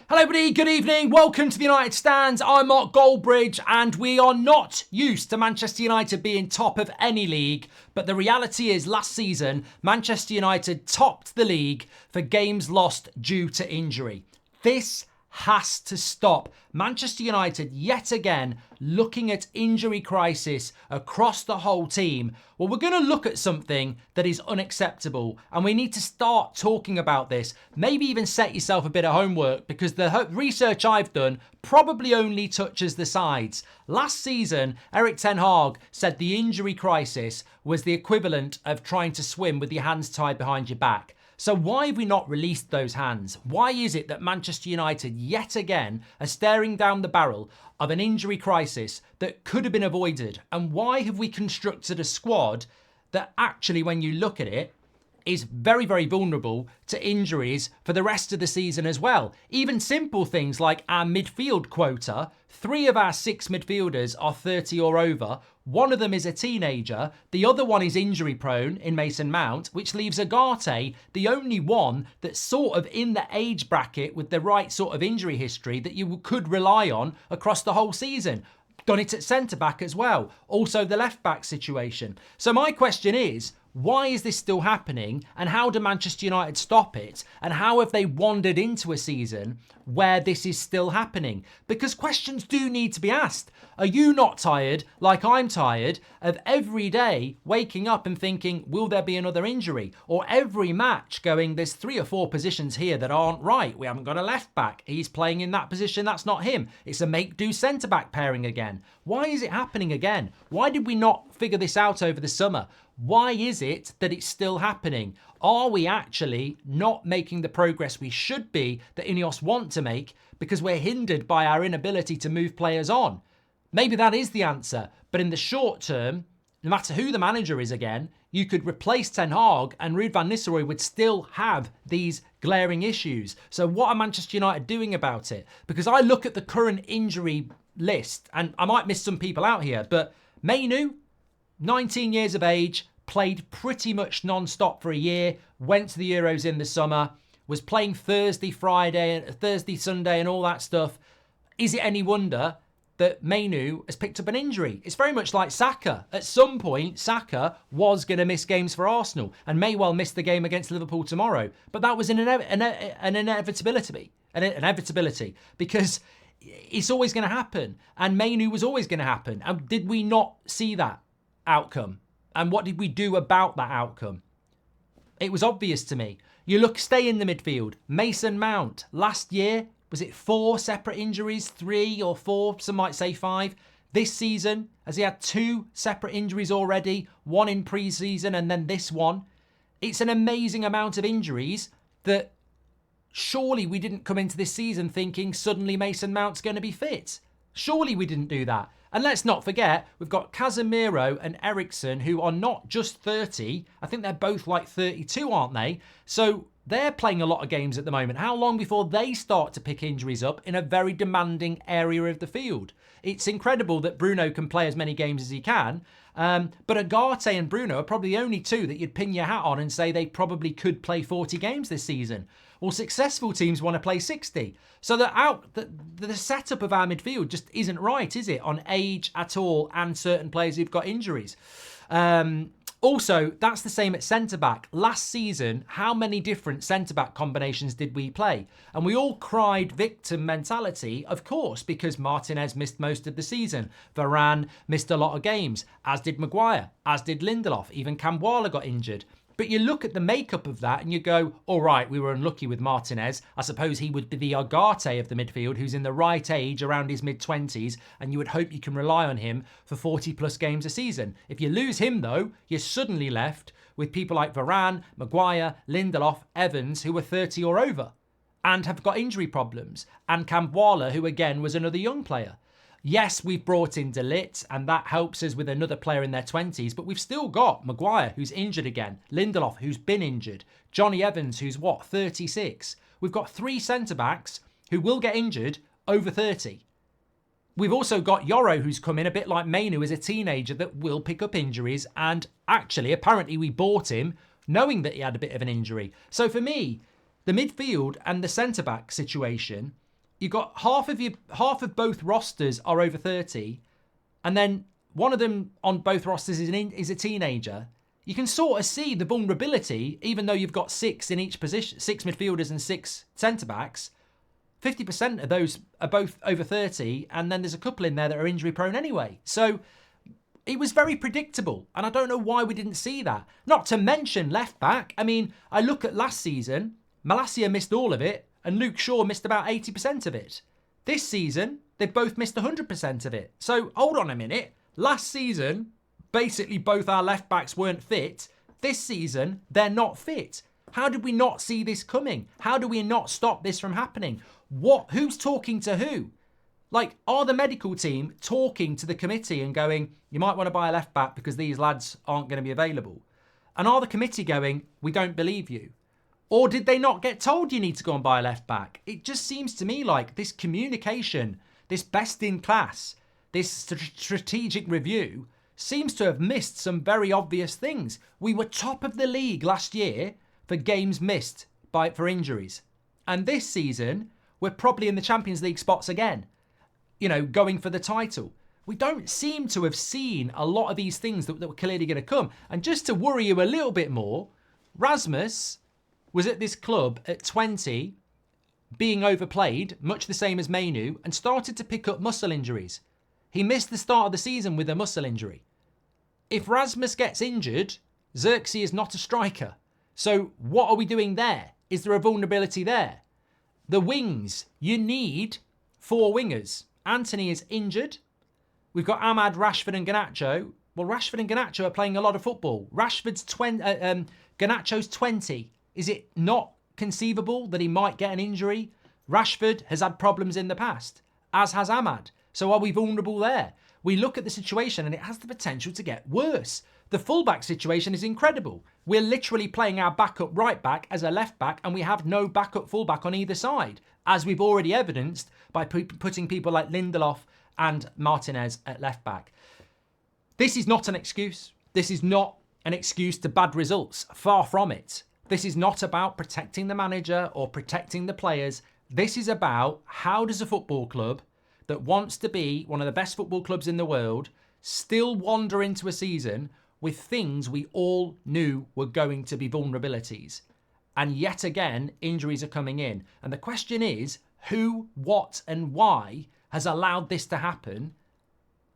Hello everybody, good evening, welcome to the United Stands. I'm Mark Goldbridge and we are not used to Manchester United being top of any league, but the reality is last season Manchester United topped the league for games lost due to injury. This has to stop. Manchester United yet again looking at injury crisis across the whole team. Well, we're going to look at something that is unacceptable and we need to start talking about this. Maybe even set yourself a bit of homework because the research I've done probably only touches the sides. Last season, Erik ten Hag said the injury crisis was the equivalent of trying to swim with your hands tied behind your back. So why have we not released those hands? Why is it that Manchester United yet again are staring down the barrel of an injury crisis that could have been avoided? And why have we constructed a squad that actually, when you look at it, is very, very vulnerable to injuries for the rest of the season as well? Even simple things like our midfield quota, 3 of our 6 midfielders are 30 or over. One of them is a teenager. The other one is injury prone in Mason Mount, which leaves Ugarte the only one that's sort of in the age bracket with the right sort of injury history that you could rely on across the whole season. Done it at centre-back as well. Also the left-back situation. So my question is, why is this still happening and how do Manchester United stop it? And how have they wandered into a season where this is still happening? Because questions do need to be asked. Are you not tired, like I'm tired, of every day waking up and thinking, will there be another injury? Or every match going, there's 3 or 4 positions here that aren't right. We haven't got a left back. He's playing in that position. That's not him. It's a make-do centre-back pairing again. Why is it happening again? Why did we not figure this out over the summer? Why is it that it's still happening? Are we actually not making the progress we should be that Ineos want to make because we're hindered by our inability to move players on? Maybe that is the answer, but in the short term, no matter who the manager is again, you could replace Ten Hag and Ruud van Nistelrooy would still have these glaring issues. So what are Manchester United doing about it? Because I look at the current injury list, and I might miss some people out here, but Mainu, 19 years of age, played pretty much non-stop for a year, went to the Euros in the summer, was playing Thursday, Sunday and all that stuff. Is it any wonder that Mainu has picked up an injury? It's very much like Saka. At some point, Saka was going to miss games for Arsenal and may well miss the game against Liverpool tomorrow. But that was an inevitability because it's always going to happen. And Mainu was always going to happen. And did we not see that outcome? And what did we do about that outcome? It was obvious to me. You look, stay in the midfield. Mason Mount, last year, was it 4 separate injuries? 3 or 4, some might say 5. This season, has he had 2 separate injuries already? 1 in pre-season and then this one. It's an amazing amount of injuries that surely we didn't come into this season thinking suddenly Mason Mount's going to be fit. Surely we didn't do that. And let's not forget, we've got Casemiro and Eriksen who are not just 30. I think they're both like 32, aren't they? So they're playing a lot of games at the moment. How long before they start to pick injuries up in a very demanding area of the field? It's incredible that Bruno can play as many games as he can. But Ugarte and Bruno are probably the only 2 that you'd pin your hat on and say they probably could play 40 games this season. Well, successful teams want to play 60. So the setup of our midfield just isn't right, is it? On age at all and certain players who've got injuries. Also, that's the same at centre-back. Last season, how many different centre-back combinations did we play? And we all cried victim mentality, of course, because Martinez missed most of the season. Varane missed a lot of games, as did Maguire, as did Lindelof. Even Kambwala got injured. But you look at the makeup of that and you go, all right, we were unlucky with Martinez. I suppose he would be the Ugarte of the midfield who's in the right age around his mid-20s and you would hope you can rely on him for 40 plus games a season. If you lose him though, you're suddenly left with people like Varane, Maguire, Lindelof, Evans who are 30 or over and have got injury problems. And Kambwala who again was another young player. Yes, we've brought in De Ligt, and that helps us with another player in their 20s, but we've still got Maguire, who's injured again, Lindelof, who's been injured, Johnny Evans, who's 36? We've got 3 centre-backs who will get injured over 30. We've also got Yoro, who's come in a bit like Mainu as a teenager that will pick up injuries, and actually, apparently we bought him knowing that he had a bit of an injury. So for me, the midfield and the centre-back situation you've got half of both rosters are over 30, and then one of them on both rosters is a teenager. You can sort of see the vulnerability, even though you've got 6 in each position, 6 midfielders and 6 centre-backs. 50% of those are both over 30, and then there's a couple in there that are injury prone anyway. So it was very predictable, and I don't know why we didn't see that. Not to mention left back. I mean, I look at last season, Malacia missed all of it, and Luke Shaw missed about 80% of it. This season, they've both missed 100% of it. So hold on a minute. Last season, basically both our left backs weren't fit. This season, they're not fit. How did we not see this coming? How do we not stop this from happening? Who's talking to who? Like, are the medical team talking to the committee and going, you might want to buy a left back because these lads aren't going to be available? And are the committee going, we don't believe you? Or did they not get told you need to go and buy a left back? It just seems to me like this communication, this best in class, this strategic review seems to have missed some very obvious things. We were top of the league last year for games missed for injuries. And this season, we're probably in the Champions League spots again, going for the title. We don't seem to have seen a lot of these things that were clearly going to come. And just to worry you a little bit more, Rasmus was at this club at 20, being overplayed, much the same as Mainu, and started to pick up muscle injuries. He missed the start of the season with a muscle injury. If Rasmus gets injured, Xerxes is not a striker. So what are we doing there? Is there a vulnerability there? The wings, you need 4 wingers. Anthony is injured. We've got Ahmad, Rashford and Garnacho. Well, Rashford and Garnacho are playing a lot of football. Garnacho's 20. Is it not conceivable that he might get an injury? Rashford has had problems in the past, as has Ahmad. So are we vulnerable there? We look at the situation and it has the potential to get worse. The fullback situation is incredible. We're literally playing our backup right back as a left back, and we have no backup fullback on either side, as we've already evidenced by putting people like Lindelof and Martinez at left back. This is not an excuse. This is not an excuse to bad results. Far from it. This is not about protecting the manager or protecting the players. This is about how does a football club that wants to be one of the best football clubs in the world still wander into a season with things we all knew were going to be vulnerabilities. And yet again, injuries are coming in. And the question is, who, what, and why has allowed this to happen?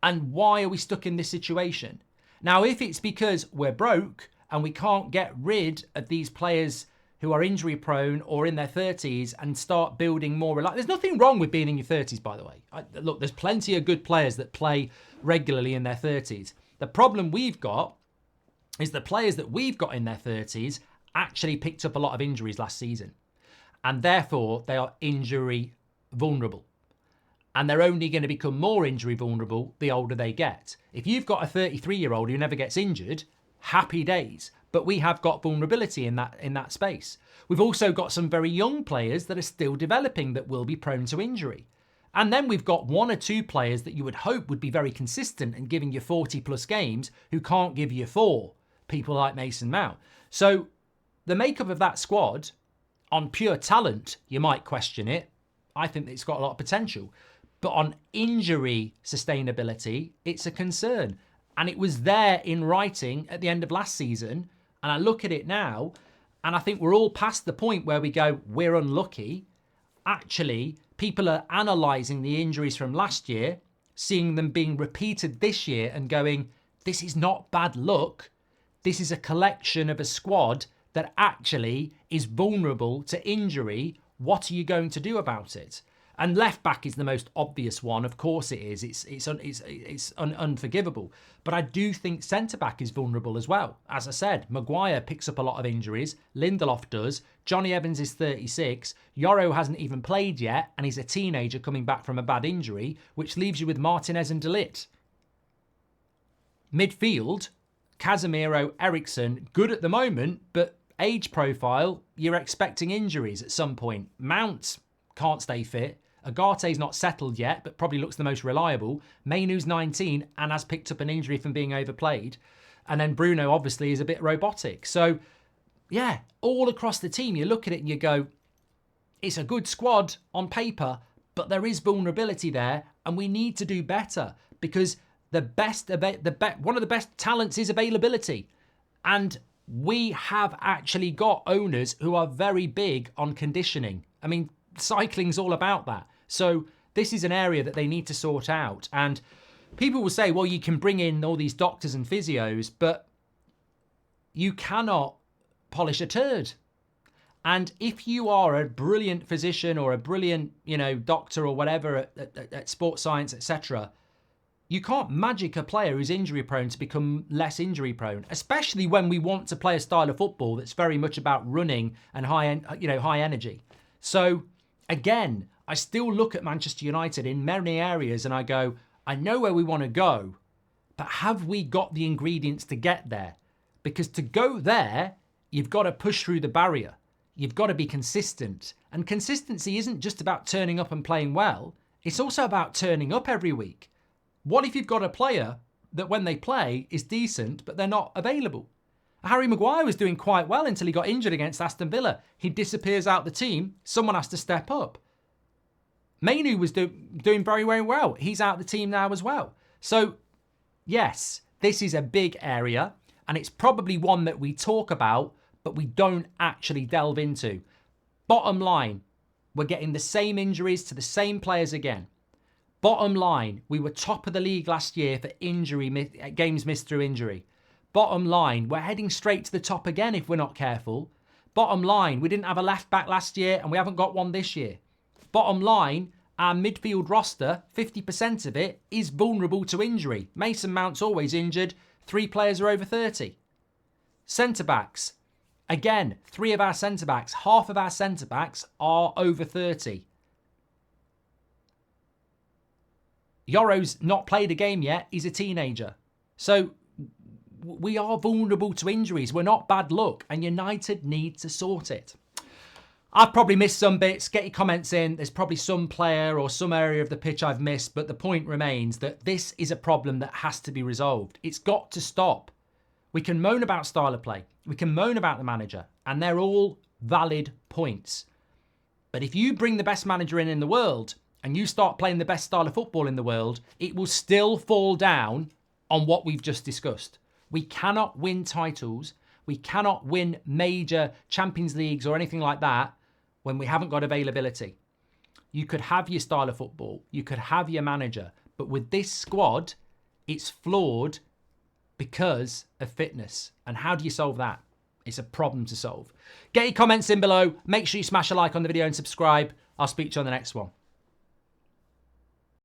And why are we stuck in this situation? Now, if it's because we're broke and we can't get rid of these players who are injury prone or in their 30s and start building more... There's nothing wrong with being in your 30s, by the way. Look, there's plenty of good players that play regularly in their 30s. The problem we've got is the players that we've got in their 30s actually picked up a lot of injuries last season. And therefore, they are injury vulnerable. And they're only going to become more injury vulnerable the older they get. If you've got a 33-year-old who never gets injured, happy days. But we have got vulnerability in that space. We've also got some very young players that are still developing that will be prone to injury. And then we've got 1 or 2 players that you would hope would be very consistent and giving you 40-plus games who can't give you 4. People like Mason Mount. So the makeup of that squad, on pure talent, you might question it. I think that it's got a lot of potential. But on injury sustainability, it's a concern. And it was there in writing at the end of last season. And I look at it now, and I think we're all past the point where we go, we're unlucky. Actually, people are analysing the injuries from last year, seeing them being repeated this year and going, this is not bad luck. This is a collection of a squad that actually is vulnerable to injury. What are you going to do about it? And left back is the most obvious one. Of course it is. It's unforgivable. But I do think centre back is vulnerable as well. As I said, Maguire picks up a lot of injuries. Lindelof does. Johnny Evans is 36. Yoro hasn't even played yet, and he's a teenager coming back from a bad injury, which leaves you with Martinez and De Ligt. Midfield, Casemiro, Eriksen, good at the moment, but age profile, you're expecting injuries at some point. Mount can't stay fit. Agate's not settled yet, but probably looks the most reliable. Mainu's 19 and has picked up an injury from being overplayed. And then Bruno obviously is a bit robotic. So, yeah, all across the team, you look at it and you go, it's a good squad on paper, But there is vulnerability there, and we need to do better, because one of the best talents is availability. And we have actually got owners who are very big on conditioning. I mean, cycling's all about that. So this is an area that they need to sort out. And people will say, well, you can bring in all these doctors and physios, but you cannot polish a turd. And if you are a brilliant physician or a brilliant, doctor or whatever at sports science, etc., you can't magic a player who's injury prone to become less injury prone, especially when we want to play a style of football that's very much about running and high energy. So again, I still look at Manchester United in many areas and I go, I know where we want to go, but have we got the ingredients to get there? Because to go there, you've got to push through the barrier. You've got to be consistent. And consistency isn't just about turning up and playing well. It's also about turning up every week. What if you've got a player that when they play is decent, but they're not available? Harry Maguire was doing quite well until he got injured against Aston Villa. He disappears out the team. Someone has to step up. Mainu was doing very, very well. He's out the team now as well. So, yes, this is a big area, and it's probably one that we talk about, but we don't actually delve into. Bottom line, we're getting the same injuries to the same players again. Bottom line, we were top of the league last year for games missed through injury. Bottom line, we're heading straight to the top again if we're not careful. Bottom line, we didn't have a left back last year and we haven't got one this year. Bottom line, our midfield roster, 50% of it is vulnerable to injury. Mason Mount's always injured. 3 players are over 30. Centre-backs. Again, 3 of our centre-backs, half of our centre-backs are over 30. Yoro's not played a game yet. He's a teenager. So we are vulnerable to injuries. We're not bad luck, and United need to sort it. I've probably missed some bits. Get your comments in. There's probably some player or some area of the pitch I've missed, but the point remains that this is a problem that has to be resolved. It's got to stop. We can moan about style of play. We can moan about the manager, and they're all valid points. But if you bring the best manager in the world and you start playing the best style of football in the world, it will still fall down on what we've just discussed. We cannot win titles. We cannot win major Champions Leagues or anything like that when we haven't got availability. You could have your style of football. You could have your manager. But with this squad, it's flawed because of fitness. And how do you solve that? It's a problem to solve. Get your comments in below. Make sure you smash a like on the video and subscribe. I'll speak to you on the next one.